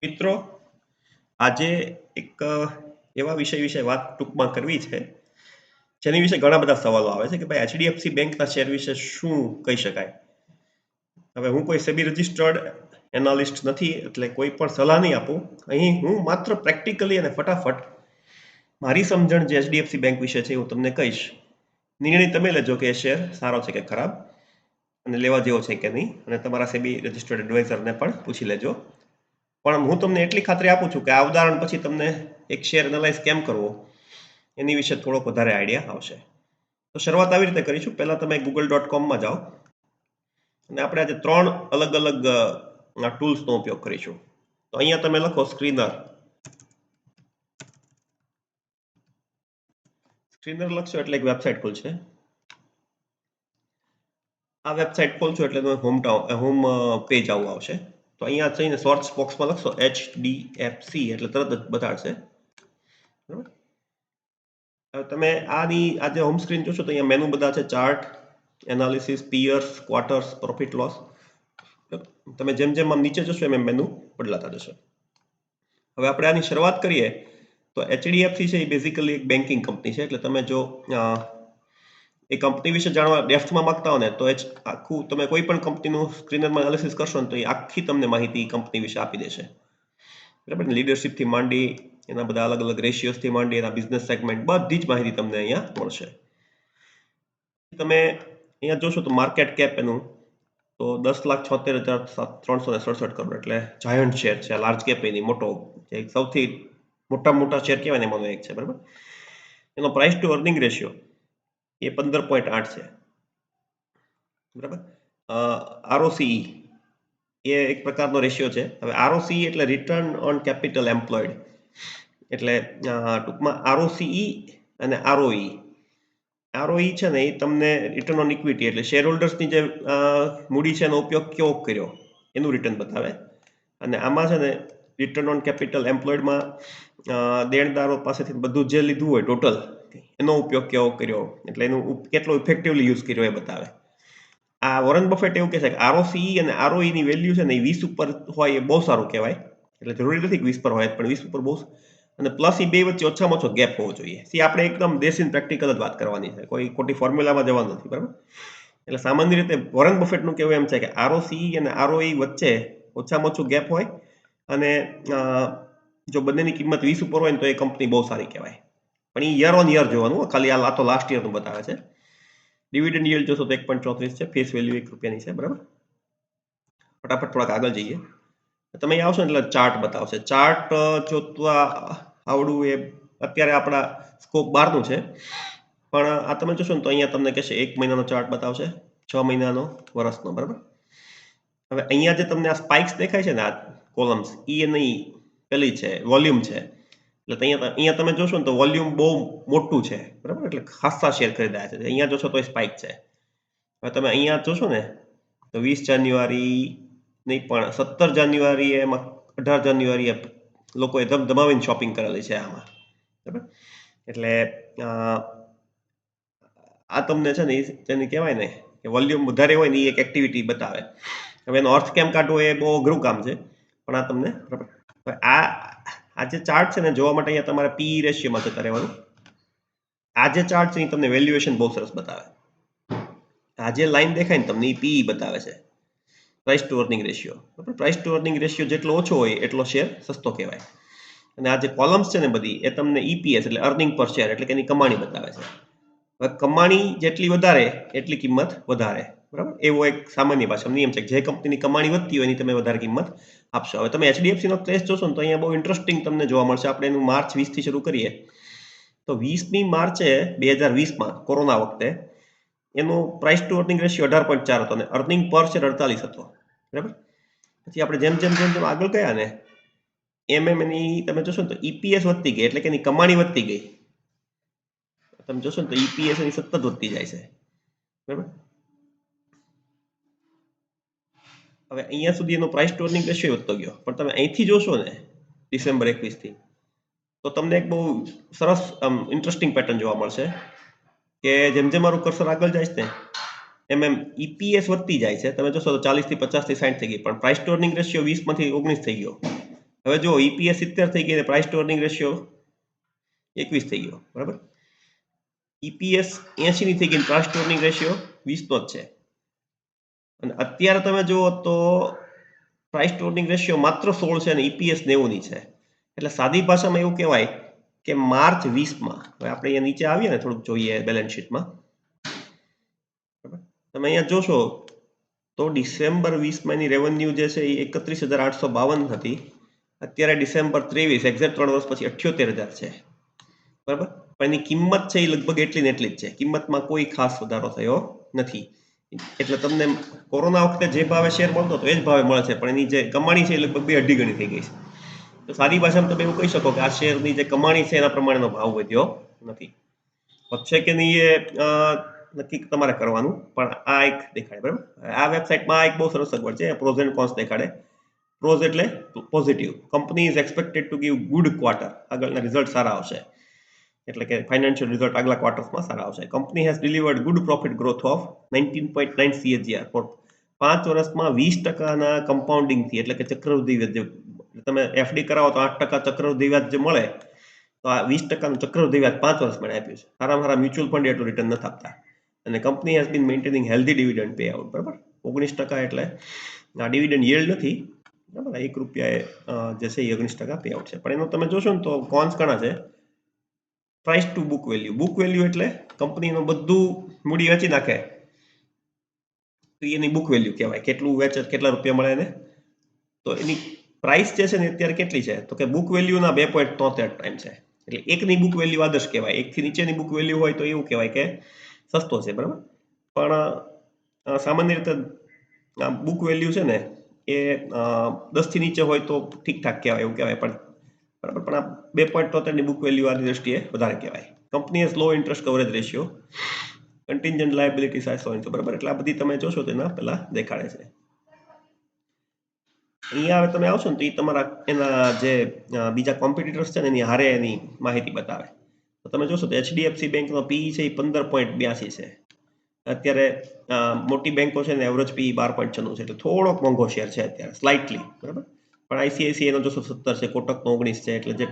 મિત્રો આજે એક એવા વિષય વિશે વાત ટૂંકમાં કરવી છે જેની વિશે ઘણા બધા સવાલો આવે છે કે ભાઈ એચડીએફસી બેંકના શેર વિશે શું કહી શકાય. હવે હું કોઈ સેબી રજિસ્ટર્ડ એનાલિસ્ટ નથી એટલે કોઈ પણ સલાહ નહીં આપું. અહીં હું માત્ર પ્રેક્ટિકલી અને ફટાફટ મારી સમજણ જે એચડીએફસી બેંક વિશે છે હું તમને કહીશ. નિર્ણય તમે લેજો કે એ શેર સારો છે કે ખરાબ અને લેવા જેવો છે કે નહીં, અને તમારા સેબી રજિસ્ટર્ડ એડવાઇઝરને પણ પૂછી લેજો. પણ હું તમને એટલી ખાતરી આપું છું કે આ ઉદાહરણ પછી તમને એક શેર એનાલાઇઝ કેમ કરવો એની વિશે થોડોક વધારે આઈડિયા આવશે. તો શરૂઆત આવી રીતે કરીશું. પહેલા તમે google.com જાઓ અને આપણે આજે 3 અલગ અલગ ટૂલ્સનો ઉપયોગ કરીશું. તો અહીંયા તમે લખો સ્ક્રીનર લખશો એટલે એક વેબસાઇટ ખુલશે. આ વેબસાઇટ ખોલશો એટલે તમે હોમ પેજ આવું આવશે. તો અહીંયા જઈને સર્ચ બોક્સમાં લખશો HDFC એટલે તરત જ બતાડશે. બરાબર. હવે તમે આ જે હોમ સ્ક્રીન જોશો તો અહીંયા મેનુ બધા છે: chart, analysis, piers, quarters, profit loss. તમે જેમ જેમ આમ નીચે જશો એમ મેનુ બદલાતા જશે. હવે આપણે આની શરૂઆત કરીએ તો એચડીએફસી છે એ બેઝિકલી એક બેન્કિંગ કંપની છે. એટલે તમે જો એ કંપની વિશે જાણવા ડેપ્થમાં માંગતા હો ને તો એ આખું તમે કોઈ પણ કંપનીનું સ્ક્રીનરમાં એનાલિસિસ કરશો ને તો એ આખી તમને માહિતી કંપની વિશે આપી દેશે. બરાબર. લીડરશિપથી માંડી એના બધા અલગ અલગ રેશિયોઝથી માંડી એના બિઝનેસ સેગમેન્ટ બધી જ માહિતી તમને અહીંયા મળશે. તમે અહીંયા જોશો તો માર્કેટ કેપ એનું તો 10,76,367 કરોડ એટલે જાયન્ટ શેર છે. લાર્જ કેપ એની મોટો જે સૌથી મોટા શેર કહેવાય ને એમાંનો એક છે. બરાબર. એનો પ્રાઇસ ટુ અર્નિંગ રેશિયો એ 15.8 છે. બરાબર. આરઓસીઈ એ એક પ્રકારનો રેશિયો છે. હવે આરઓસીઈ એટલે રિટર્ન ઓન કેપિટલ એમ્પ્લોયડ. એટલે ટૂંકમાં આરઓસીઈ અને આરઓઈ. આરઓઈ છે ને એ તમને રિટર્ન ઓન ઇક્વિટી એટલે શેર હોલ્ડર્સની જે મૂડી છે એનો ઉપયોગ કેવો કર્યો એનું રિટર્ન બતાવે. અને આમાં છે ને રિટર્ન ઓન કેપિટલ એમ્પ્લોયડમાં દેણદારો પાસેથી બધું જે લીધું હોય ટોટલ એનો ઉપયોગ કેવો કર્યો એટલે એનું કેટલો ઇફેક્ટિવલી યુઝ કર્યો એ બતાવે. આ વોરન બફેટ એવું કહે છે કે આરઓસીઈ અને આરઓઈ ની વેલ્યુ છે ને એ 20 ઉપર હોય એ બહુ સારું કહેવાય. એટલે જરૂરી નથી કે 20 પર હોય પણ 20 ઉપર બહુ, અને પ્લસ એ બે વચ્ચે ઓછામાં ઓછો ગેપ હોવો જોઈએ. આપણે એકદમ દેશી પ્રેક્ટિકલ જ વાત કરવાની છે, કોઈ ખોટી ફોર્મ્યુલામાં જવાનું નથી. બરાબર. એટલે સામાન્ય રીતે વોરન બફેટનું કહેવું એમ છે કે આરઓસીઈ અને આરઓઈ વચ્ચે ઓછામાં ઓછું ગેપ હોય અને જો બંનેની કિંમત 20 ઉપર હોય ને તો એ કંપની બહુ સારી કહેવાય. પણ એ યર ઓન યર જોવાનું, ખાલી આ તો લાસ્ટ યરનું બતાવે છે. ડિવિડન્ડ yield જોશો તો 1.34 છે. ફેસ વેલ્યુ 1 રૂપિયાની છે. બરાબર. ફટાફટ થોડાક આગળ જઈએ. તમે અહીં આવશો ને એટલે ચાર્ટ બતાવશે. ચાર્ટ જોતા આવડું એ અત્યારે આપણા સ્કોપ બહારનું છે, પણ આ તમે જોશો ને તો અહીંયા તમને કહેશે 1 મહિનાનો ચાર્ટ બતાવશે, 6 મહિનાનો, વર્ષનો. બરાબર. હવે અહીંયા જે તમને આ સ્પાઇક્સ દેખાય છે ને, આ કોલમ્સ, એ નહીં પેલી છે વોલ્યુમ છે. એટલે અહીંયા તમે જોશો ને તો વોલ્યુમ બહુ મોટું છે. બરાબર. એટલે ખાસા શેર ખરીદાયા છે. અહીંયા જોશો તો સ્પાઇક છે. હવે તમે અહીંયા જોશો ને તો 20 જાન્યુઆરી નહીં પણ 17 જાન્યુઆરી એમાં 18 જાન્યુઆરી લોકોએ ધમધમાવીને શોપિંગ કરેલી છે આમાં. બરાબર. એટલે આ તમને છે ને જેને કહેવાય ને કે વોલ્યુમ વધારે હોય ને એ એક એક્ટિવિટી બતાવે. હવે એનો અર્થ કેમ કાઢવો એ બહુ અઘરું કામ છે, પણ આ તમને બરાબર. આ જે ચાર્ટ છે ને જોવા માટે અહીંયા તમારે પી રેશિયોમાં જતા રહેવાનું. આ જે ચાર્ટ છે એ તમને વેલ્યુએશન બહુ સરસ બતાવે. આ જે લાઈન દેખાય ને તમને એ પી બતાવે છે, પ્રાઇસ ટુ અર્નિંગ રેશિયો. બરાબર. પ્રાઇસ ટુ અર્નિંગ રેશિયો જેટલો ઓછો હોય એટલો શેર સસ્તો કહેવાય. અને આ જે કોલમ્સ છે ને બધી એ તમને ઈપીએસ એટલે અર્નિંગ પર શેર એટલે કે એની કમાણી બતાવે છે. હવે કમાણી જેટલી વધારે એટલી કિંમત વધારે. બરાબર. એવો એક સામાન્ય ભાષામાં નિયમ છે કે જે કંપનીની કમાણી વધતી હોય એની તમે વધારે કિંમત આપશો. હવે તમે એચડીએફસી નો કેસ જોશો ને તો અહીંયા બહુ ઇન્ટરેસ્ટિંગ તમને જોવા મળશે. આપણે એનું માર્ચ 20 થી શરૂ કરીએ તો 20મી માર્ચે 2020માં કોરોના વખતે એનો પ્રાઇસ ટુ અર્નિંગ રેશિયો 18.4 હતો અને અર્નિંગ પર શેર 48 હતો. બરાબર. પછી આપણે જેમ આગળ ગયા ને એમ એની તમે જોશો ને તો ઈપીએસ વધતી ગઈ એટલે કે એની કમાણી વધતી ગઈ. તમે જોશો ને તો ઈપીએસ એની સતત વધતી જાય છે. બરાબર. હવે અહીંયા સુધી એનો પ્રાઇસ ટુ અર્નિંગ રેશિયો વધતો ગયો, પણ તમે અહીંથી જોશો ને ડિસેમ્બર 21 થી તો તમને એક બહુ સરસ ઇન્ટરેસ્ટિંગ પેટર્ન જોવા મળશે કે જેમ મારું કર્સર આગળ જાય છે ને એમ ઈપીએસ વધતી જાય છે. તમે જોશો તો 40 થી 50 થી 60 થઈ ગઈ, પણ પ્રાઇસ ટુ અર્નિંગ રેશિયો 20 માંથી 19 થઈ ગયો. હવે જો EPS 70 થઈ ગઈ અને પ્રાઇસ ટુ અર્નિંગ રેશિયો 21 થઈ ગયો, બરાબર. EPS 80 ની થઈ ગઈ, પ્રાઇસ ટુ અર્નિંગ રેશિયો 20 નો જ છે. અને અત્યારે તમે જુઓ તો પ્રાઇસ ટુ અર્નિંગ રેશિયો માત્ર 16 છે અને EPS 90 ની છે. એટલે સાદી ભાષામાં એવું કહેવાય કે માર્ચ 20માં, હવે આપણે અહીંયા નીચે આવીએ ને થોડુંક જોઈએ બેલેન્સ શીટમાં, તમે અહીંયા જોશો તો ડિસેમ્બર 20માં એની રેવન્યુ જે છે એ 31,852 હતી. અત્યારે ડિસેમ્બર 23 એક્ઝેક્ટ 3 વર્ષ પછી 78,000 છે, બરાબર. પણ એની કિંમત છે એ લગભગ એટલી ને એટલી જ છે, કિંમતમાં કોઈ ખાસ વધારો થયો નથી. એટલે તમને કોરોના વખતે જે ભાવે શેર મળતો હતો એ જ ભાવે મળે છે, પણ એની જે કમાણી છે એ લગભગ 2.5 ગણી થઈ ગઈ છે. તો સાદી ભાષામાં તમે એવું કહી શકો કે આ શેરની જે કમાણી છે એના પ્રમાણેનો ભાવ વધ્યો નથી. વધશે કે નહીં એ નક્કી તમારે કરવાનું, પણ આ એક દેખાડે, બરાબર. આ વેબસાઇટમાં આ એક બહુ સરસ સગવડ છે, પ્રોઝ એન્ડ કોન્સ દેખાડે. પ્રોઝ એટલે positive, company is expected to give good quarter, આગળના રિઝલ્ટ સારા આવશે, એટલે કે ફાઇનાન્શિયલ રિઝલ્ટ આગલા ક્વાર્ટર્સમાં સારા આવશે. Company has delivered good profit growth of 19.9 CAGR for 5 વર્ષમાં 20% કમ્પાઉન્ડિંગથી, એટલે કે ચક્રવૃદ્ધિ વ્યાજ. તમે FD કરાવો તો 8% ચક્રવૃદ્ધિ વ્યાજ જે મળે, તો આ 20%નું ચક્રવૃદ્ધિ વ્યાજ 5 વર્ષ માટે આપ્યું છે. સારામાં સારા મ્યુચ્યુઅલ ફંડ એટલું રિટર્ન નથી આપતા. અને company has been maintaining healthy dividend pay out, બરાબર. 19% એટલે આ ડિવિડન્ડ yield નથી, બરાબર. 1 રૂપિયાએ જે છે એ 19% પે આઉટ છે. પણ એનો તમે જોશો ને તો કોન્સ ઘણા છે. Price two book value, book value એટલે કંપનીનું બધું મૂડી વેચી નાખે તો એની બુક વેલ્યુ કહેવાય, કેટલું વેચે, કેટલા રૂપિયા મળે એને. તો એની પ્રાઇસ જે છે ને અત્યારે કેટલી છે, તો કે બુક વેલ્યુના 2.73 ટાઈમ છે. એટલે એકની બુક વેલ્યુ આદર્શ કહેવાય, એકથી નીચેની બુક વેલ્યુ હોય તો એવું કહેવાય કે સસ્તો છે, બરાબર. પણ સામાન્ય રીતે બુક વેલ્યુ છે ને એ 10 થી નીચે હોય તો ઠીકઠાક કહેવાય, એવું કહેવાય. પણ બરાબર, પણ આ 2.73 ની બુક વેલ્યુ આની દ્રષ્ટિએ વધારે કહેવાય. Company has low interest coverage ratio, contingent liability size 100, બરાબર. એટલે આ બધી તમે જોશો તેના પહેલા દેખાડે છે. અહીંયા હવે તમે આવશો ને તો એ તમારા એના જે બીજા કોમ્પિટિટર્સ છે ને એની હારે એની માહિતી બતાવે. તો તમે જોશો તો HDFC બેંકનો PE છે એ 15.82 છે. અત્યારે મોટી બેંકો છે ને એવરેજ PE 12.96 છે, એટલે થોડોક મોંઘો શેર છે અત્યારે, સ્લાઇટલી, બરાબર. પણ ICICI નો જોશો 17 છે, કોટકનો 19 છે. એટલે જે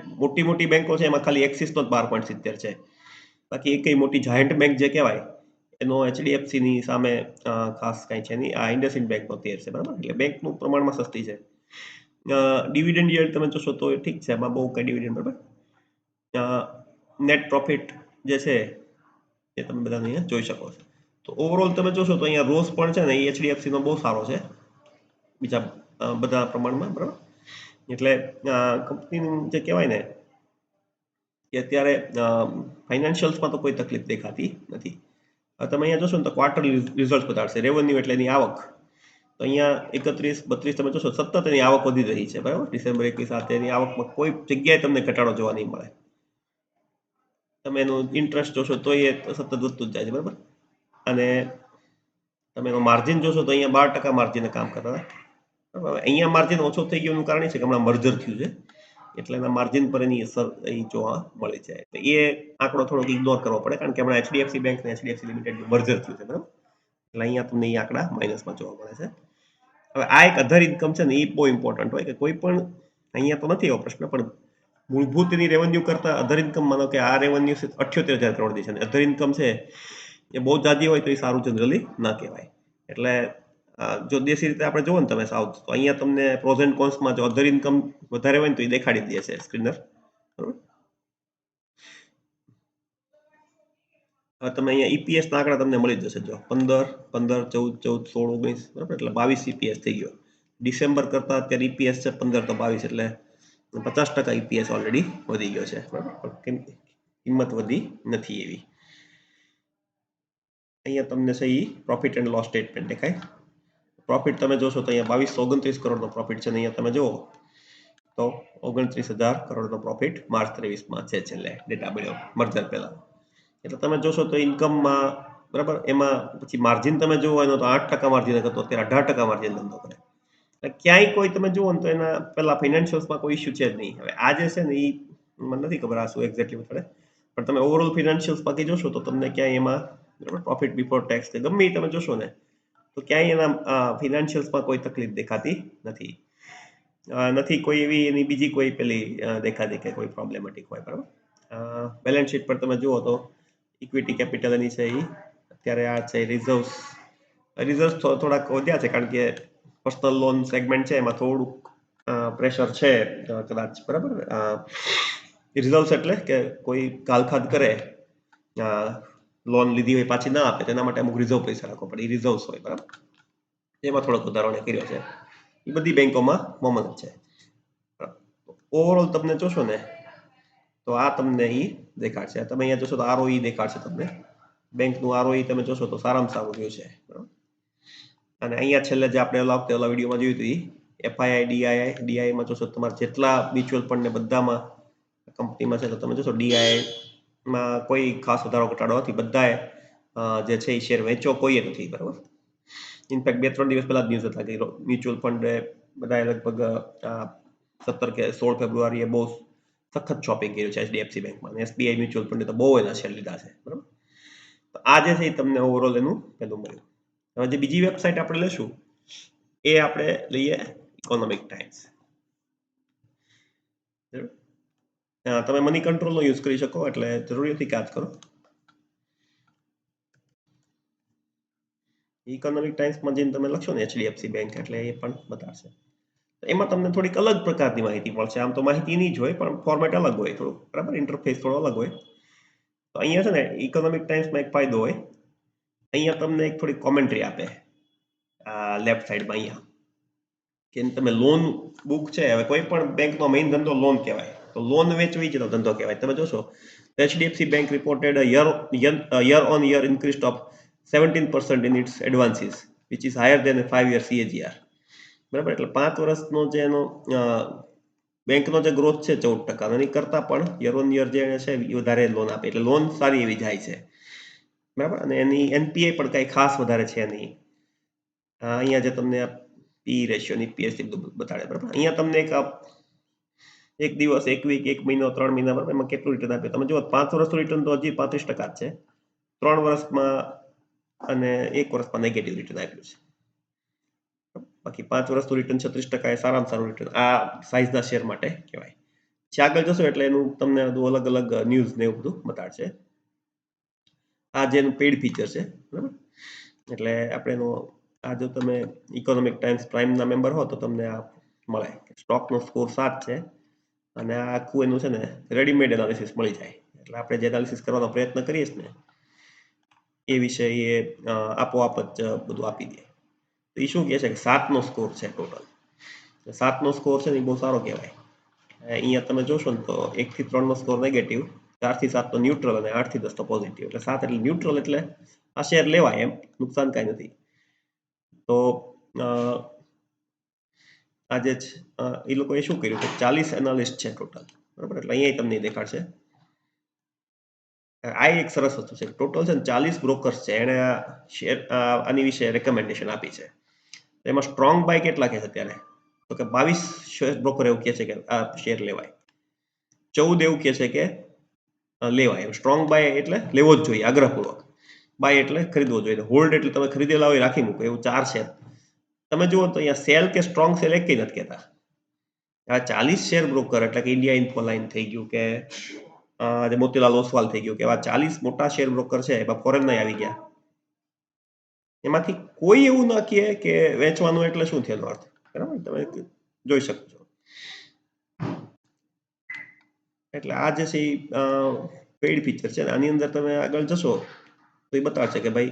મોટી બેંકો છે એમાં ખાલી એક્સિસનો જ 12.70 છે. બાકી એકઈ મોટી જાયન્ટ બેંક જે કહેવાય એનો HDFC ની સામે ખાસ કાંઈ છે નહીં. આ IndusInd બેંકનો 13 છે, બરાબર. એટલે બેંકનું પ્રમાણમાં સસ્તી છે. ડિવિડન્ડ yield તમે જોશો તો ઠીક છે, એમાં બહુ કઈ ડિવિડન્ડ, બરાબર. નેટ પ્રોફિટ જે છે એ તમે બધા અહીંયા જોઈ શકો છો. તો ઓવરઓલ તમે જોશો તો અહીંયા રોસ પણ છે ને એ HDFC નો બહુ સારો છે બીજા બધા પ્રમાણમાં, બરાબર. એટલે કંપનીનું જે કહેવાય ને કે અત્યારે ફાઇનાન્શિયલ્સમાં તો કોઈ તકલીફ દેખાતી નથી. તમે અહીંયા જોશો ને તો ક્વાર્ટરલી રિઝલ્ટ બતાડશે, રેવન્યુ એટલે એની આવક. તો અહીંયા 31-32 તમે જોશો સતત એની આવક વધી રહી છે, બરાબર. ડિસેમ્બર 21 સાથે એની આવકમાં કોઈ જગ્યાએ તમને ઘટાડો જોવા નહીં મળે. તમે એનું ઇન્ટરેસ્ટ જોશો તો એ સતત વધતું જ જાય છે, બરાબર. અને તમે એનો માર્જિન જોશો તો અહીંયા 12% માર્જિને કામ કરતા હતા, બરાબર. અહીંયા માર્જિન ઓછો થઈ ગયોનું કારણ છે કે હમણાં મર્જર થયું છે, એટલે એના માર્જિન પર એની અસર એ જોવા મળે છે. એટલે એ આંકડો થોડોક ઇગ્નોર કરવો પડે, કારણ કે હમણાં HDFC બેંક અને HDFC લિમિટેડનું મર્જર થયું છે, બરાબર. એટલે અહીંયા તમને એ આંકડા માઇનસમાં જોવા મળે છે. હવે આ એક અધર ઇન્કમ છે ને એ બહુ ઇમ્પોર્ટન્ટ હોય, કે કોઈ પણ અહીંયા તો નથી એવો પ્રશ્ન, પણ મૂળભૂત એની રેવન્યુ કરતા અધર ઇન્કમ, માનો કે આ રેવન્યુ 78,000 કરોડની છે અને અધર ઇન્કમ છે એ બહુ જાજી હોય તો એ સારું જનરલી ના કહેવાય. એટલે જો દેશી રીતે આપણે જોવો ને તમે સાઉથ, તો અહીંયા તમને પ્રોઝ એન્ડ કોન્સમાં જો અધર ઇન્કમ વધારે હોય ને તો એ દેખાડી દે છે સ્ક્રીનર, બરાબર. હવે તમે અહીંયા EPS ના આંકડા તમને મળી જશે, જો 15, 14, 14, 16, 19, બરાબર. એટલે 22 EPS થઈ ગયો. ડિસેમ્બર કરતા અત્યારે EPS છે 15 તો 22, એટલે 50% EPS ઓલરેડી વધી ગયો છે, બરાબર. કિંમત વધી નથી એવી. અહીંયા તમને છે એ પ્રોફિટ એન્ડ લોસ સ્ટેટમેન્ટ દેખાય. પ્રોફિટ તમે જોશો તો અહીંયા 2229 કરોડનો પ્રોફિટ છે, અને અહીંયા તમે જુઓ તો 29,000 કરોડનો પ્રોફિટ માર્ચ 23માં છે, છેલ્લે ડેટા મળ્યો મર્જર પહેલા. એટલે તમે જોશો તો ઇન્કમમાં, બરાબર, એમાં પછી માર્જિન તમે જોવો એનો તો 8% માર્જિન હતો, અત્યારે 18% માર્જિન ધંધો કરે. એટલે ક્યાંય કોઈ તમે જુઓ ને તો એના પહેલા ફાઇનાન્શિયલ્સમાં કોઈ ઇસ્યુ છે જ નહીં. હવે આ જે છે ને એ મને નથી ખબર આ શું એક્ઝેક્ટલી બતાડે, પણ તમે ઓવરઓલ ફાઇનાન્શિયલ્સ બાકી જોશો તો તમને ક્યાંય એમાં, બરાબર, પ્રોફિટ બિફોર ટેક્સ કે ગમે તમે જોશો ને તો ક્યાંય એના ફાઇનાન્શિયલ્સમાં કોઈ તકલીફ દેખાતી નથી. નથી કોઈ એવી એની બીજી કોઈ પેલી દેખાતી કે કોઈ પ્રોબ્લેમેટિક હોય, બરાબર. બેલેન્સ શીટ પર તમે જુઓ તો ઇક્વિટી કેપિટલ એની છે એ અત્યારે આ છે રિઝર્વ્સ થોડાક વધ્યા છે કારણ કે પર્સનલ લોન સેગમેન્ટ છે એમાં થોડુંક પ્રેશર છે કદાચ, બરાબર. રિઝર્વ્સ એટલે કે કોઈ ગાલખાદ કરે, લોન લીધી હોય પાછી ના આપે તેના માટે અમુક રિઝર્વ પૈસા રાખવો પડે, એ રિઝર્વ્સ હોય, બરાબર. એમાં થોડોક વધારો કર્યો છે, એ બધી બેંકોમાં કોમન જ છે. ઓવરઓલ તમને જોશો ને તો આ તમને એ દેખાડશે. તમે અહીંયા જોશો તો ROE દેખાડશે તમને. બેંકનું ROE તમે જોશો તો સારામાં સારું રહ્યું છે, બરાબર. અને અહીંયા છેલ્લે જે આપણે ઓલા વિડીયોમાં જોયું હતું FII DII માં જોશો તમારે જેટલા મ્યુચ્યુઅલ ફંડ ને બધામાં કંપનીમાં છે તો તમે જોશો DII માં કોઈ ખાસ વધારો ઘટાડો નથી, બધાએ જે છે એ શેર વેચો કોઈએ નથી, બરાબર. ઇનફેક્ટ 2-3 દિવસ પહેલા જ ન્યૂઝ હતા કે મ્યુચ્યુઅલ ફંડ બધાએ લગભગ 17 કે 16 ફેબ્રુઆરીએ બહુ સખત શોપિંગ કર્યું છે HDFC બેંકમાં. SBI મ્યુચ્યુઅલ ફંડે તો બહુ એના શેર લીધા છે, બરાબર. તો આ જે છે એ તમને ઓવરઓલ એનું પેલું મળ્યું. હવે જે બીજી વેબસાઇટ આપણે લેશું એ આપણે લઈએ ઇકોનોમિક ટાઈમ્સ. તમે મની કંટ્રોલનો યુઝ કરી શકો, એટલે જરૂરી નથી કે આ જ કરો. ઇકોનોમિક ટાઈમ્સમાં જઈને તમે લખશો ને HDFC બેંક એટલે એ પણ બતાવશે. એમાં તમને થોડીક અલગ પ્રકારની માહિતી મળશે. આમ તો માહિતી નહીં જ હોય પણ ફોર્મેટ અલગ હોય થોડું, બરાબર. ઇન્ટરફેસ થોડો અલગ હોય. તો અહીંયા છે ને ઇકોનોમિક ટાઈમ્સમાં એક ફાયદો હોય, અહીંયા તમને એક થોડી કોમેન્ટ્રી આપે લેફ્ટ સાઈડમાં અહીંયા, કે તમે લોન બુક છે. હવે કોઈ પણ બેંકનો મેઇન ધંધો લોન કહેવાય, તો લોન વેચવી જ ધંધો કહેવાય. તમે જોશો HDFC Bank reported a year-on-year increase of 17% in its advances, which is higher than a 5-year CAGR. બરાબર. એટલે 5 વર્ષનો જે એનો બેંકનો જે ગ્રોથ છે 14%, એની કરતાં પણ યર ઓન યર જે છે એ વધારે લોન આપે, એટલે લોન સારી એવી જાય છે, બરાબર. અને એની NPA પણ કંઈ ખાસ વધારે છે નહીં. અહીંયા જે તમને P રેશિયો ની PS બતાડે, બરાબર. અહીંયા તમને એક દિવસ, એક વીક, એક મહિનો, 3 મહિના, બરાબર, એમાં કેટલું રિટર્ન આપે તમે જુઓ. 5 વર્ષનું રિટર્ન તો હજી 35% જ છે, 3 વર્ષમાં અને 1 વર્ષમાં નેગેટિવ રિટર્ન આપ્યું છે. બાકી 5 વર્ષનું રિટર્ન 36% એ સારામાં સારું રિટર્ન આ સાઇઝના શેર માટે કહેવાય છે. આગળ જશો એટલે એનું તમને બધું અલગ અલગ ન્યૂઝ ને એવું બધું બતાડશે. આ જે એનું પેઇડ ફીચર છે, બરાબર. એટલે આપણે એનો આ જો તમે ઇકોનોમિક ટાઈમ્સ પ્રાઇમના મેમ્બર હો તો તમને આ મળે. સ્ટોકનો સ્કોર 7 છે અને આ આખું એનું છે ને રેડીમેડ એનાલિસિસ મળી જાય. એટલે આપણે જે એનાલિસિસ કરવાનો પ્રયત્ન કરીએ છીએ ને એ વિશે એ આપોઆપ જ બધું આપી દે. તો એ શું કહે છે કે 7નો સ્કોર છે ટોટલ. 7નો સ્કોર છે ને એ બહુ સારો કહેવાય. અહીંયા તમે જોશો ને તો 1 થી 3નો સ્કોર નેગેટિવ, 4 થી 7 તો ન્યુટ્રલ અને 8 થી 10 તો પોઝિટિવ. એટલે 7 એટલે ન્યુટ્રલ, એટલે આ શેર લેવાય, એમ નુકસાન કાંઈ નથી. તો આજે એ લોકોએ શું કર્યું કે 40 એનાલિસ્ટ છે ટોટલ, બરાબર. એટલે અહીંયા તમને દેખાડશે. આ એક સરસ વસ્તુ છે. ટોટલ છે ને 40 બ્રોકર્સ છે, એને શેર આની વિશે રેકમેન્ડેશન આપી છે. એમાં સ્ટ્રોંગ બાય કેટલા કે છે અત્યારે, તો કે 22 બ્રોકર એવું કહે છે કે આ શેર લેવાય, 14 એવું કહે છે કે લેવાય. સ્ટ્રોંગ બાય એટલે લેવો જ જોઈએ આગ્રહપૂર્વક, બાય એટલે ખરીદવો જોઈએ, હોલ્ડ એટલે તમે ખરીદેલા હોય રાખી મૂકો, એવું 4 શેર. તમે જુઓ તો અહીંયા સેલ કે સ્ટ્રોંગ સેલ એક નથી કહેતા. આ 40 શેર બ્રોકર એટલે કે ઇન્ડિયા ઇન્ફોલાઇન થઈ ગયું કે જે મોતીલાલ ઓસવાલ થઈ ગયું, કે એવા 40 મોટા શેર બ્રોકર છે, એમાં ફોરેનના આવી ગયા. એમાંથી કોઈ એવું ન કહે કે વેચવાનું એટલે શું થયેલો અર્થ, બરાબર. તમે જોઈ શકો છો. એટલે આ જે છે એ પેઇડ ફીચર છે. આની અંદર તમે આગળ જશો તો એ બતાવશે કે ભાઈ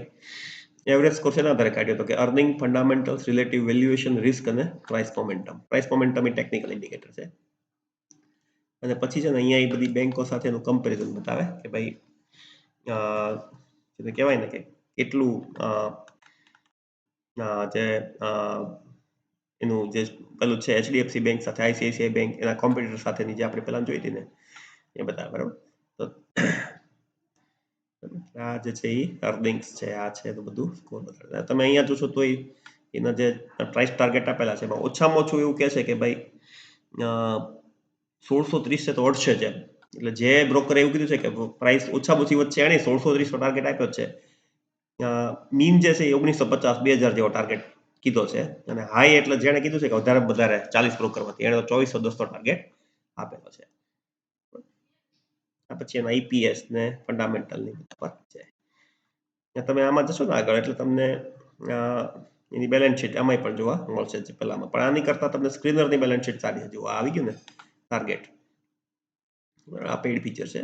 એવરેજ સ્કોર શેના આધારે કાઢ્યો, તો કે earning, fundamentals, relative valuation, risk અને પ્રાઇસ મોમેન્ટમ. પ્રાઇસ મોમેન્ટમ એ ટેકનિકલ ઇન્ડિકેટર છે. અને પછી છે ને અહીંયા એ બધી બેંકો સાથેનું કમ્પેરિઝન બતાવે કે ભાઈ કહેવાય ને કે કેટલું જે એનું જે પેલું છે HDFC બેંક સાથે ICICI બેંક એના કોમ્પિટિટર સાથેની જે આપણે પહેલા જોઈ હતી ને એ બતાવે, બરાબર. તો આ જે છે એ અર્નિંગ્સ છે, આ છે તો બધું સ્કોર બતાવે. તમે અહીંયા જોશો તો એના જે પ્રાઇસ ટાર્ગેટ આપેલા છે એમાં ઓછામાં ઓછું એવું કહે છે કે ભાઈ 1630 છે તો અડશે જ એમ. એટલે જે બ્રોકરે એવું કીધું છે કે પ્રાઇસ ઓછામાં ઓછી વચ્ચે એને 1630 નો ટાર્ગેટ આપ્યો છે. મીન જે છે એ 1950-2000 જેવો ટાર્ગેટ કીધો છે અને હાઈ એટલે જેણે કીધું છે કે વધારે 40 બ્રોકરમાંથી એને તો 2410 નો ટાર્ગેટ આપેલો છે. પછી એના ઈપીએસ ને ફંડામેન્ટલ ની પર છે. તમે આમાં જશો ને આગળ એટલે તમને એની બેલેન્સ શીટ આમાંય પણ જોવા મળશે જે પહેલામાં, પણ આની કરતા તમને સ્ક્રીનરની બેલેન્સ શીટ સારી છે. જોવા આવી ગયું ને ટાર્ગેટ, આ પેઇડ ફીચર છે.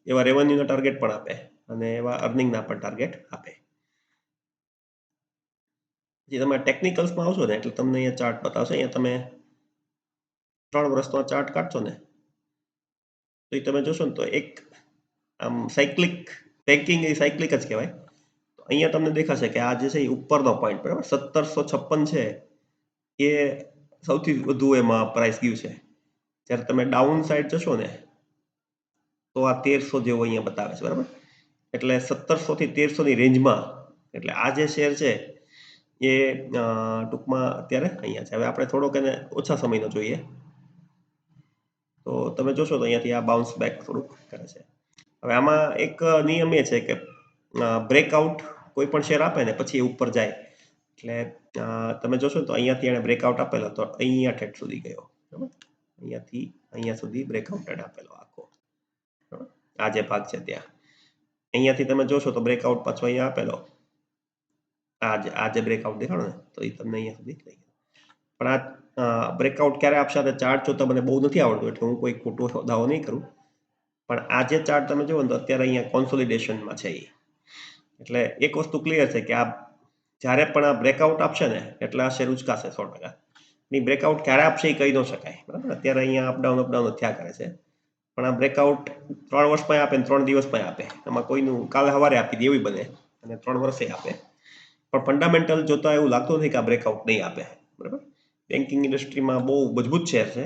એવા રેવન્યુના ટાર્ગેટ પણ આપે અને એવા અર્નિંગના પણ ટાર્ગેટ આપે. જે તમે ટેકનિકલ્સમાં આવશો ને એટલે તમને અહીંયા ચાર્ટ બતાવશે. અહીંયા તમે 3 વર્ષનો ચાર્ટ કાઢશો ને તો તમે જોશો ને તો એક આમ સાયક્લિક બેન્કિંગ એ સાયક્લિક જ કહેવાય. તો અહીંયા તમને દેખાશે કે આ જે છે એ ઉપરનો પોઈન્ટ, બરાબર 1756 છે એ સૌથી વધુ એમાં પ્રાઇસ ગયું છે. જ્યારે તમે ડાઉન સાઈડ જશો ને તો આ 1300 જેવો અહીંયા બતાવે છે, બરાબર. એટલે 1700 થી 1300 ની રેન્જમાં, એટલે આ જે શેર છે એ ટૂંકમાં અત્યારે અહીંયા છે. હવે આપણે થોડોક એને ઓછા સમયનો જોઈએ તો તમે જોશો તો અહીંયાથી આ બાઉન્સ બેક થોડુંક કરે છે. હવે આમાં એક નિયમ એ છે કે બ્રેકઆઉટ કોઈ પણ શેર આપે ને પછી એ ઉપર જાય એટલે તમે જોશો તો અહીંયાથી એને બ્રેકઆઉટ આપેલો તો અહીંયા ઠેઠ સુધી ગયો, બરાબર. અહીંયાથી અહીંયા સુધી બ્રેકઆઉટ આપેલો આખો, બરાબર. આ જે ભાગ છે ત્યાં અહીંયાથી તમે જોશો તો બ્રેકઆઉટ પાછો અહીંયા આપેલો, આ જે બ્રેકઆઉટ દેખાડો ને તો એ તમને અહીંયા સુધી લઈ ગયો. પણ આ બ્રેકઆઉટ ક્યારે આપશે તે ચાર્ટ જોતા મને બહુ નથી આવડતું એટલે હું કોઈ ખોટો દાવો નહીં કરું, પણ આ જે ચાર્ટ તમે જુઓ ને તો અત્યારે અહીંયા કોન્સોલિડેશનમાં છે. એટલે એક વસ્તુ ક્લિયર છે કે આ જ્યારે પણ આ બ્રેકઆઉટ આપશે ને એટલે આ શેર ઉચકાશે 100%. ની બ્રેકઆઉટ ક્યારે આપશે એ કહી ન શકાય, બરાબર. અત્યારે અહીંયા અપડાઉન થયા કરે છે, પણ આ બ્રેકઆઉટ 3 વર્ષમાં આપે ને 3 દિવસમાં આપે, એમાં કોઈનું કાલે સવારે આપી દે એવી બને અને 3 વર્ષે આપે. પણ ફંડામેન્ટલ જોતા એવું લાગતું નથી કે આ બ્રેકઆઉટ નહીં આપે, બરાબર. બેન્કિંગ ઇન્ડસ્ટ્રીમાં બહુ મજબૂત શેર છે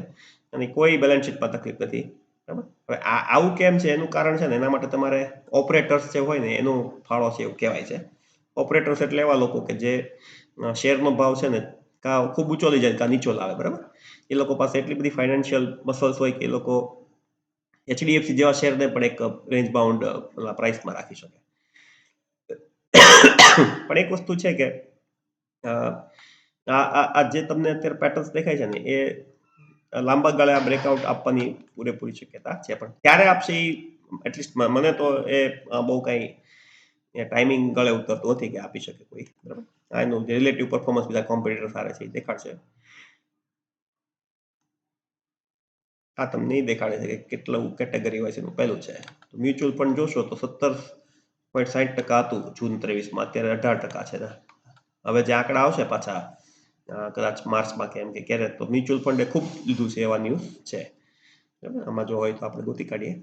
અને કોઈ બેલેન્સ શીટમાં તકલીફ નથી, બરાબર. હવે આવું કેમ છે એનું કારણ છે ને એના માટે તમારે ઓપરેટર્સ જે હોય ને એનો ફાળો છે એવું કહેવાય છે. ઓપરેટર્સ એટલે એવા લોકો કે જે શેરનો ભાવ છે ને કાં ખૂબ ઊંચો લઈ જાય કાં નીચો લાવે, બરાબર. એ લોકો પાસે એટલી બધી ફાઇનાન્શિયલ મસલ્સ હોય કે એ લોકો એચડીએફસી જેવા શેરને પણ એક રેન્જ બાઉન્ડ પ્રાઇસમાં રાખી શકે. પણ એક વસ્તુ છે કે આ જે તમને અત્યારે પેટર્ન્સ દેખાય છે ને એ લાંબા ગાળે આ બ્રેકઆઉટ આપવાની પૂરેપૂરી શક્યતા છે, પણ ક્યારે આપશે એ એટલીસ્ટ મને તો એ બહુ કંઈ ટાઈમિંગ ગળે ઉતરતું નથી કે આપી શકે કોઈ, બરાબર. એનું રિલેટિવ પરફોર્મન્સ બીજા કોમ્પિટિટર સારા છે એ દેખાડશે. આ તમને એ દેખાડે છે કે કેટલું કેટેગરી વાઇઝ એનું પહેલું છે. તો મ્યુચ્યુઅલ ફંડ જોશો તો 17.60% હતું જૂન 23માં, અત્યારે 18% છે. હવે જે આંકડા આવશે પાછા કદાચ માર્ચમાં કેમ કે ક્યારે, તો મ્યુચ્યુઅલ ફંડે ખૂબ લીધું છે એવા ન્યૂઝ છે, બરાબર. આમાં જો હોય તો આપણે ગોતી કાઢીએ.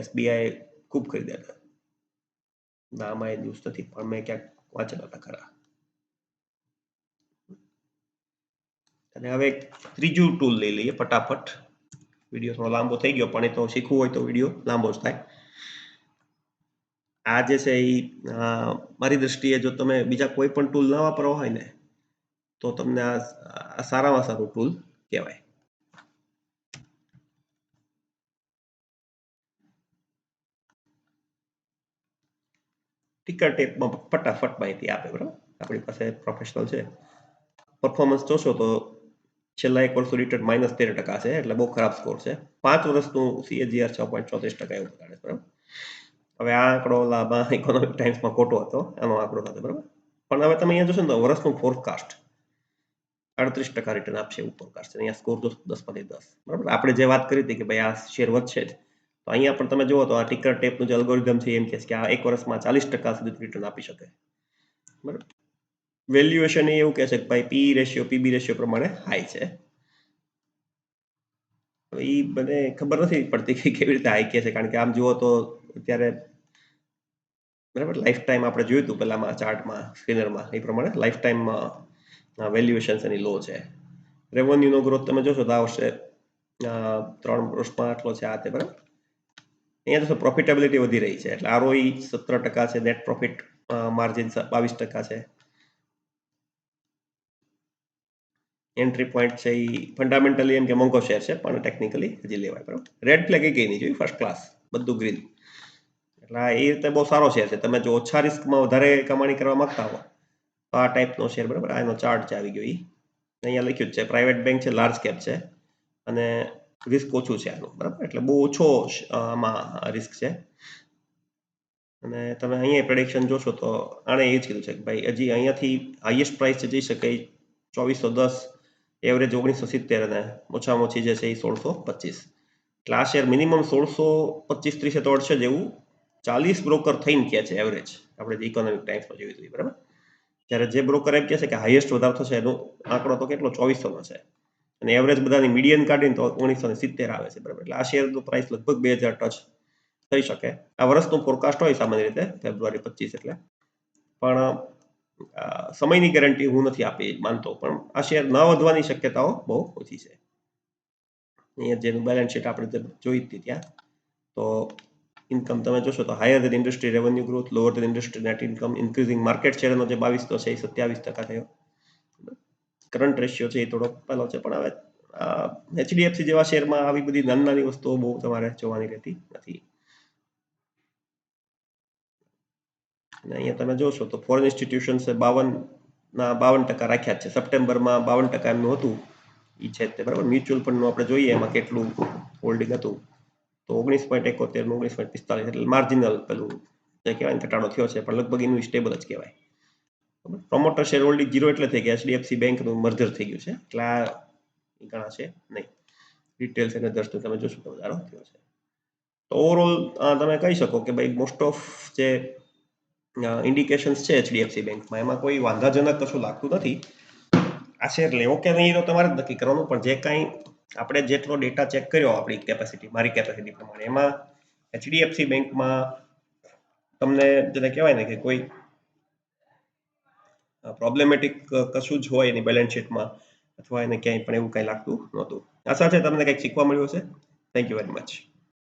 એસબીઆઈ ખૂબ ખરીદ્યા હતા. ના આમાં એ ન્યૂઝ નથી પણ મેં ક્યાંક વાંચેલા હતા ખરા. અને હવે ત્રીજું ટૂલ લઈ લઈએ ફટાફટ. વિડીયો થોડો લાંબો થઈ ગયો પણ એ તો શીખવું હોય તો વિડીયો લાંબો જ થાય. આ જે છે એ મારી દ્રષ્ટિએ જો તમે બીજા કોઈ પણ ટૂલ ના વાપરવા હોય ને તો તમને આ સારામાં સારું ટૂલ કહેવાય. ટિકર ટેપમાં ફટાફટ માહિતી આપે, બરાબર. આપણી પાસે પ્રોફેશનલ છે. પરફોર્મન્સ જોશો તો છેલ્લા 1 વર્ષનું રિટર્ન -13% છે, એટલે બહુ ખરાબ સ્કોર છે. 5 વર્ષનું CAGR 6.34% એવું બતાડે, બરાબર. હવે આ આંકડો લાંબા ઇકોનોમિક ટાઈમ્સમાં ખોટો હતો, આનો આંકડો હતો, બરાબર. પણ હવે તમે અહીંયા જોશો ને તો વર્ષનું ફોરકાસ્ટ 38% રિટર્ન આપશે એવું ફોરકાસ્ટ છે. અહીંયા સ્કોર 10/10, બરાબર. આપણે જે વાત કરી હતી કે ભાઈ આ શેર વધશે જ, તો અહીંયા પણ તમે જુઓ તો આ ટિકર ટેપનું જે અલ્ગોરિધમ છે એમ કહે છે કે આ 1 વર્ષમાં 40% સુધી રિટર્ન આપી શકે, બરાબર. વેલ્યુએશન એવું કહે છે કે ભાઈ પી રેશિયો પીબી રેશિયો પ્રમાણે હાઈ છે. એ મને ખબર નથી પડતી કે કેવી રીતે હાઈ કહે છે, કારણ કે આમ જુઓ તો અત્યારે, બરાબર, લાઈફ ટાઈમ આપણે જોયું હતું પહેલામાં ચાર્ટમાં સ્કેનરમાં એ પ્રમાણે લાઈફ ટાઈમમાં વેલ્યુએશન એની લો છે. રેવન્યુનો ગ્રોથ તમે જોશો તો આ વર્ષે 3 વર્ષમાં આટલો છે આ તે, બરાબર. અહીંયા તો પ્રોફિટેબિલિટી વધી રહી છે એટલે ROE 17% છે, નેટ પ્રોફિટ માર્જિન 22% છે. એન્ટ્રી પોઈન્ટ છે એ ફંડામેન્ટલી એમ કે મોંઘો શેર છે પણ ટેકનિકલી હજી લેવાય, બરાબર. રેડ ફ્લેગ એ કઈ નહીં જોઈ, ફર્સ્ટ ક્લાસ, બધું ગ્રીન. એટલે એ રીતે બહુ સારો શેર છે. તમે જો ઓછા રિસ્કમાં વધારે કમાણી કરવા માંગતા હો તો આ ટાઈપનો શેર, બરાબર, આ એનો ચાર્ટ છે આવી ગયો. અહીંયા લખ્યું જ છે પ્રાઇવેટ બેંક છે, લાર્જ કેપ છે અને રિસ્ક ઓછું છે આનું, બરાબર, એટલે બહુ ઓછો આમાં રિસ્ક છે. અને તમે અહીંયા પ્રેડિક્શન જોશો તો આણે એ જ કીધું છે કે ભાઈ હજી અહીંયાથી હાઈએસ્ટ પ્રાઇસ જઈ શકે 2410, એવરેજ 1970 અને ઓછામાં ઓછી જે છે એ 1625. એટલે આ શેર મિનિમમ 1625-30 તો અડશે જેવું 40 બ્રોકર થઈને કહે છે એવરેજ, આપણે જે ઇકોનોમિક ટાઈમ્સમાં જોયું હતું, બરાબર. જ્યારે જે બ્રોકર એમ કહે છે કે હાઈએસ્ટ વધારો થશે એનો આંકડો તો કેટલો 2400નો છે અને એવરેજ બધાની મીડિયન કાઢીને તો 1970 આવે છે, બરાબર. એટલે આ શેરનું પ્રાઇસ લગભગ 2000 ટચ થઈ શકે. આ વર્ષનું ફોરકાસ્ટ હોય સામાન્ય રીતે ફેબ્રુઆરી 25 એટલે, પણ સમયની ગેરંટી હું નથી આપી માનતો, પણ આ શેર ન વધવાની શક્યતાઓ બહુ ઓછી છે. અહીંયા જેનું બેલેન્સ શીટ આપણે જોઈ હતી ત્યાં, તો ઇન્કમ તમે જોશો તો higher than industry revenue growth, lower than industry net income, increasing market શેરનો જે 22 છે એ 27% થયો. કરંટ રેશિયો છે એ થોડો પહેલો છે, પણ હવે એચડીએફસી જેવા શેરમાં આવી બધી નાની નાની વસ્તુઓ બહુ તમારે જોવાની રહેતી નથી. અને અહીંયા તમે જોશો તો ફોરેન ઇન્સ્ટિટ્યુશન્સે 52% રાખ્યા છે. સપ્ટેમ્બરમાં 52% એમનું હતું એ છે તે, બરાબર. મ્યુચ્યુઅલ ફંડનું આપણે જોઈએ એમાં કેટલું હોલ્ડિંગ હતું તો 19.71 નું 19.45, એટલે માર્જિનલ પેલું જે કહેવાય ઘટાડો થયો છે, પણ લગભગ એનું સ્ટેબલ જ કહેવાય. પ્રમોટર શેર હોલ્ડિંગ 0 એટલે થઈ ગયા, એચડીએફસી બેંકનું મર્જર થઈ ગયું છે, એટલે આ ઘણા છે નહીં. રિટેલ અને દર્શક તમે જોશો તો વધારો થયો છે. તો ઓવરઓલ તમે કહી શકો કે ભાઈ મોસ્ટ ઓફ જે ઇન્ડિકેશન્સ છે એચડીએફસી બેંકમાં એમાં કોઈ વાંધાજનક કશું લાગતું નથી. આ શેર લેવો કે નહીં તો તમારે જ નક્કી કરવાનું, પણ જે કાંઈ આપણે જેટલો ડેટા ચેક કર્યો આપણી કેપેસિટી, મારી કેપેસિટી પ્રમાણે, એમાં એચડીએફસી બેંકમાં તમને જેને કહેવાય ને કે કોઈ પ્રોબ્લેમેટિક કશું જ હોય એની બેલેન્સ શીટમાં અથવા એને ક્યાંય પણ એવું કંઈ લાગતું નહોતું. આશા છે તમને કંઈક શીખવા મળ્યું હશે. Thank you very much.